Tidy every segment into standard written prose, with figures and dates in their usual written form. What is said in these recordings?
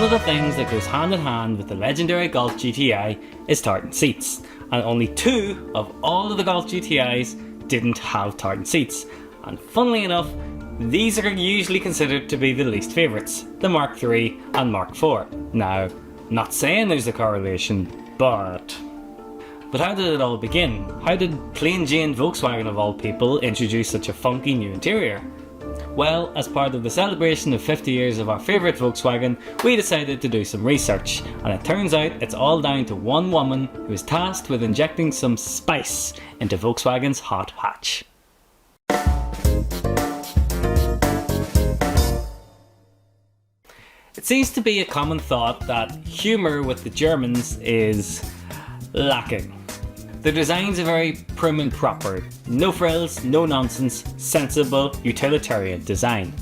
of the things that goes hand in hand with the legendary Golf GTI is tartan seats, and only 2 of all of the Golf GTIs didn't have tartan seats, and funnily enough, these are usually considered to be the least favourites, the Mark III and Mark IV. Now, not saying there's a correlation, but how did it all begin? How did plain Jane Volkswagen of all people introduce such a funky new interior? Well, as part of the celebration of 50 years of our favourite Volkswagen, we decided to do some research, and it turns out it's all down to one woman who was tasked with injecting some spice into Volkswagen's hot hatch. It seems to be a common thought that humour with the Germans is lacking. The designs are very prim and proper, no frills, no nonsense, sensible, utilitarian design.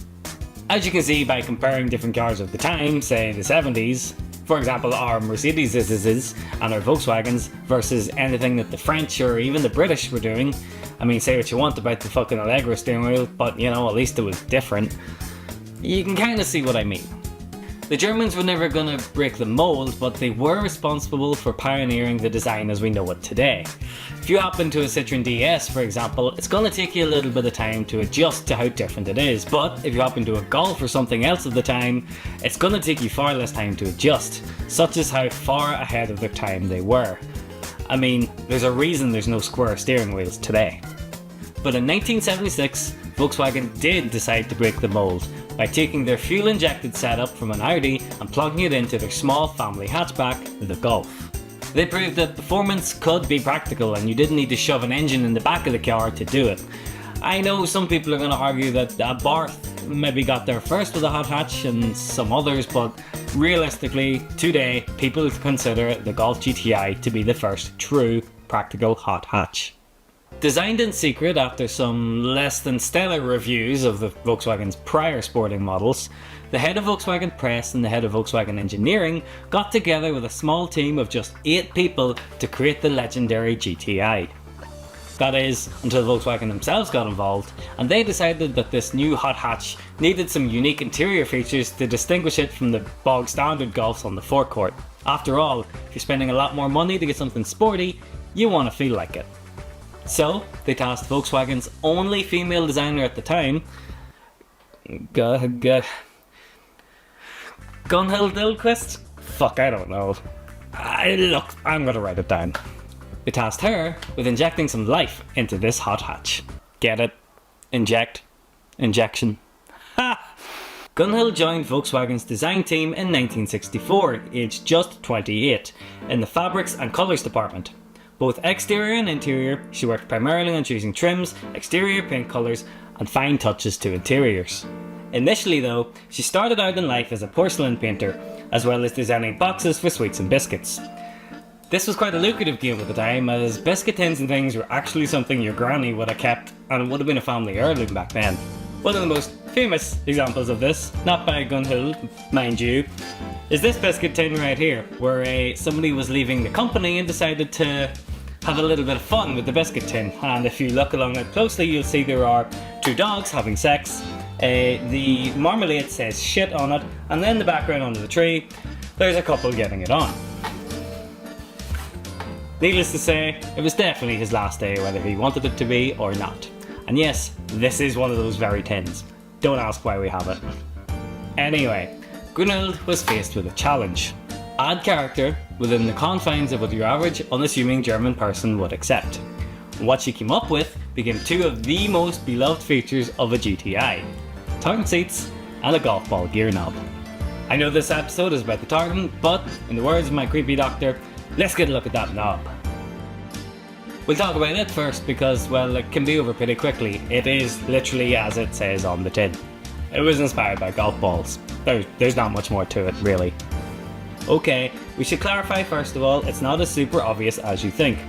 As you can see by comparing different cars of the time, say the 70s, for example our Mercedes and our Volkswagens versus anything that the French or even the British were doing. I mean, say what you want about the fucking Allegro steering wheel, but you know, at least it was different. You can kind of see what I mean. The Germans were never going to break the mould, but they were responsible for pioneering the design as we know it today. If you hop into a Citroen DS, for example, it's going to take you a little bit of time to adjust to how different it is, but if you hop into a Golf or something else of the time, it's going to take you far less time to adjust, such as how far ahead of their time they were. I mean, there's a reason there's no square steering wheels today. But in 1976, Volkswagen did decide to break the mould by taking their fuel-injected setup from an Audi and plugging it into their small family hatchback, the Golf. They proved that performance could be practical and you didn't need to shove an engine in the back of the car to do it. I know some people are going to argue that Barth maybe got there first with a hot hatch and some others, but realistically, today, people consider the Golf GTI to be the first true practical hot hatch. Designed in secret after some less than stellar reviews of the Volkswagen's prior sporting models, the head of Volkswagen Press and the head of Volkswagen Engineering got together with a small team of just 8 people to create the legendary GTI. That is, until Volkswagen themselves got involved, and they decided that this new hot hatch needed some unique interior features to distinguish it from the bog standard Golfs on the forecourt. After all, if you're spending a lot more money to get something sporty, you want to feel like it. So, they tasked Volkswagen's only female designer at the time, Gunhild Dillquist? Fuck, I don't know. Look, I'm gonna write it down. They tasked her with injecting some life into this hot hatch. Get it? Inject. Injection. Ha! Gunhild joined Volkswagen's design team in 1964, aged just 28, in the fabrics and colours department. Both exterior and interior, she worked primarily on choosing trims, exterior paint colours, and fine touches to interiors. Initially though, she started out in life as a porcelain painter, as well as designing boxes for sweets and biscuits. This was quite a lucrative game at the time, as biscuit tins and things were actually something your granny would have kept, and it would have been a family heirloom back then. One of the most famous examples of this, not by Gunhild, mind you, is this biscuit tin right here, where somebody was leaving the company and decided to have a little bit of fun with the biscuit tin, and if you look along it closely you'll see there are 2 dogs having sex, the marmalade says shit on it, and then the background under the tree there's a couple getting it on. Needless to say, it was definitely his last day whether he wanted it to be or not. And yes, this is one of those very tins. Don't ask why we have it. Anyway, Gunhild was faced with a challenge. Add character within the confines of what your average unassuming German person would accept. What she came up with became 2 of the most beloved features of a GTI. Tartan seats and a golf ball gear knob. I know this episode is about the tartan, but in the words of my creepy doctor, let's get a look at that knob. We'll talk about it first because, well, it can be over pretty quickly. It is literally as it says on the tin. It was inspired by golf balls. There's not much more to it, really. Okay, we should clarify first of all, it's not as super obvious as you think.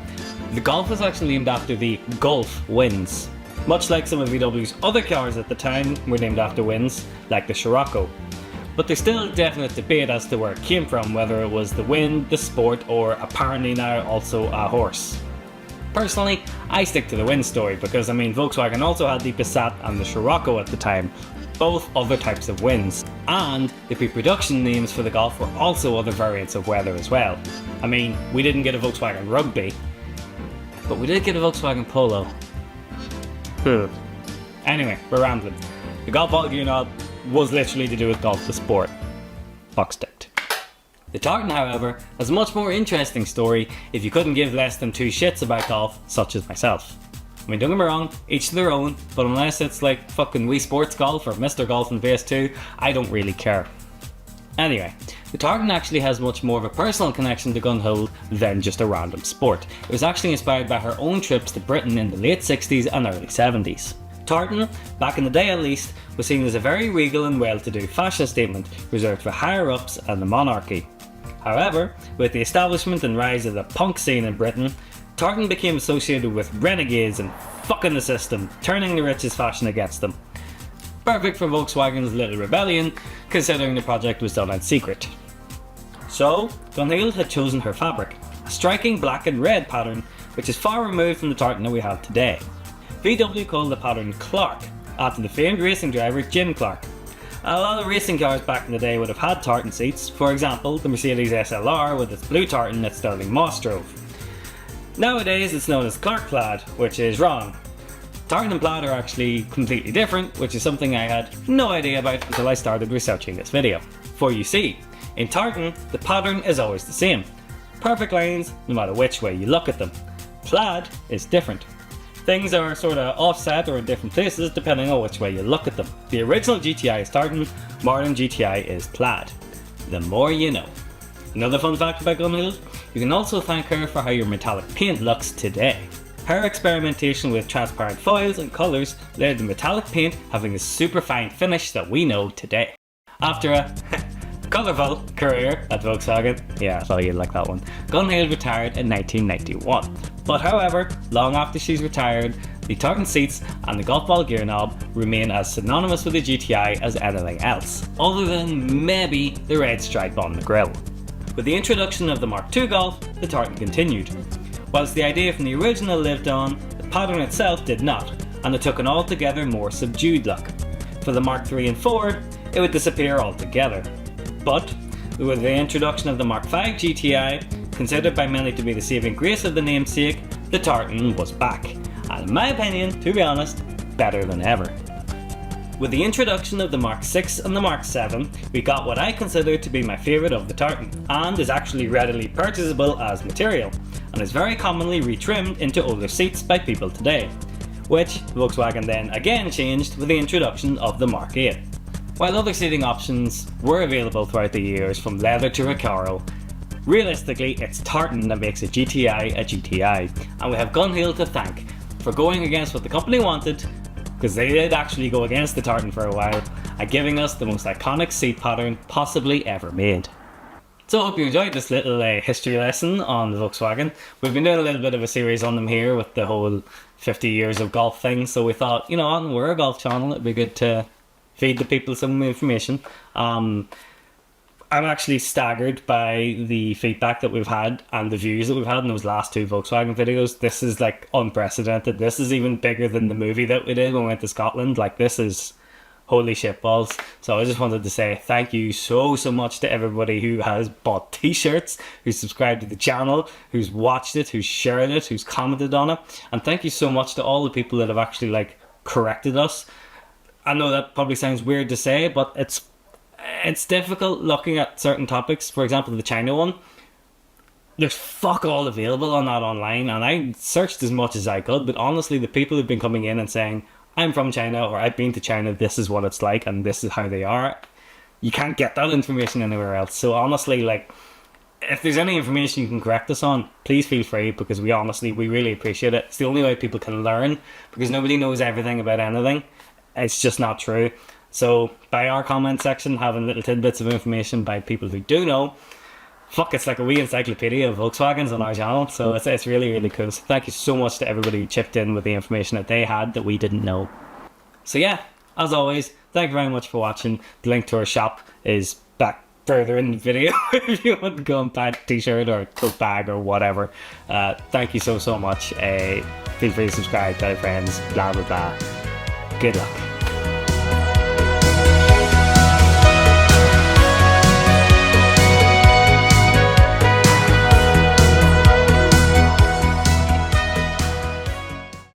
The Golf was actually named after the Gulf winds. Much like some of VW's other cars at the time were named after winds, like the Scirocco. But there's still definite debate as to where it came from, whether it was the wind, the sport, or apparently now also a horse. Personally, I stick to the Win story because, I mean, Volkswagen also had the Passat and the Scirocco at the time, both other types of Wins, and the pre-production names for the Golf were also other variants of Weather as well. I mean, we didn't get a Volkswagen Rugby, but we did get a Volkswagen Polo. Anyway, we're rambling. The golf ball gear knob was literally to do with golf the sport. Boxed out. The Tartan, however, has a much more interesting story if you couldn't give less than two shits about golf, such as myself. I mean, don't get me wrong, each to their own, but unless it's like fucking Wii Sports Golf or Mr. Golf in PS2, I don't really care. Anyway, the Tartan actually has much more of a personal connection to Gunhild than just a random sport. It was actually inspired by her own trips to Britain in the late 60s and early 70s. Tartan, back in the day at least, was seen as a very regal and well-to-do fashion statement reserved for higher-ups and the monarchy. However, with the establishment and rise of the punk scene in Britain, Tartan became associated with renegades and fucking the system, turning the rich's fashion against them. Perfect for Volkswagen's little rebellion, considering the project was done in secret. So, Gunhild had chosen her fabric, a striking black and red pattern which is far removed from the Tartan that we have today. VW called the pattern Clark, after the famed racing driver Jim Clark. A lot of racing cars back in the day would have had tartan seats, for example the Mercedes SLR with its blue tartan that Sterling Moss drove. Nowadays it's known as Clark Plaid, which is wrong. Tartan and plaid are actually completely different, which is something I had no idea about until I started researching this video. For you see, in tartan the pattern is always the same. Perfect lines no matter which way you look at them. Plaid is different. Things are sort of offset or in different places depending on which way you look at them. The original GTI is tartan, modern GTI is plaid. The more you know. Another fun fact about Gunhild, you can also thank her for how your metallic paint looks today. Her experimentation with transparent foils and colours led to metallic paint having the super fine finish that we know today. After a colourful career at Volkswagen, yeah, I thought you'd like that one, Gunhild retired in 1991. But however, long after she's retired, the tartan seats and the golf ball gear knob remain as synonymous with the GTI as anything else, other than maybe the red stripe on the grille. With the introduction of the Mark II Golf, the tartan continued. Whilst the idea from the original lived on, the pattern itself did not, and it took an altogether more subdued look. For the Mark III and IV, it would disappear altogether. But, with the introduction of the Mark V GTI, considered by many to be the saving grace of the namesake, the tartan was back, and in my opinion, to be honest, better than ever. With the introduction of the Mark VI and the Mark VII, we got what I consider to be my favourite of the tartan, and is actually readily purchasable as material, and is very commonly retrimmed into older seats by people today, which Volkswagen then again changed with the introduction of the Mark VIII. While other seating options were available throughout the years, from leather to Recaro, realistically it's tartan that makes a GTI a GTI, and we have Gunhild to thank for going against what the company wanted, because they did actually go against the tartan for a while, and giving us the most iconic seat pattern possibly ever made. So I hope you enjoyed this little history lesson on the Volkswagen. We've been doing a little bit of a series on them here with the whole 50 years of golf thing, so we thought, you know, we're a golf channel, it'd be good to feed the people some information. I'm actually staggered by the feedback that we've had and the views that we've had in those last two Volkswagen videos. This is like unprecedented. This is even bigger than the movie that we did when we went to Scotland. Like, this is holy shit balls. So I just wanted to say thank you so much to everybody who has bought t-shirts, who's subscribed to the channel, who's watched it, who's shared it, who's commented on it, and thank you so much to all the people that have actually like corrected us. I know that probably sounds weird to say, but it's difficult looking at certain topics. For example, the China one, there's fuck all available on that online, and I searched as much as I could, but honestly the people who've been coming in and saying I'm from China or I've been to China, this is what it's like and this is how they are, you can't get that information anywhere else. So honestly, like, if there's any information you can correct us on, please feel free, because we really appreciate it. It's the only way people can learn, because nobody knows everything about anything. It's just not true. So by our comment section having little tidbits of information by people who do know, fuck, it's like a wee encyclopedia of Volkswagens on our channel. So it's really cool. So thank you so much to everybody who chipped in with the information that they had that we didn't know. So yeah, as always, thank you very much for watching. The link to our shop is back further in the video if you want to go and buy a t-shirt or tote bag or whatever. Thank you so much. Feel free to subscribe, tell your friends, blah blah blah. Good luck.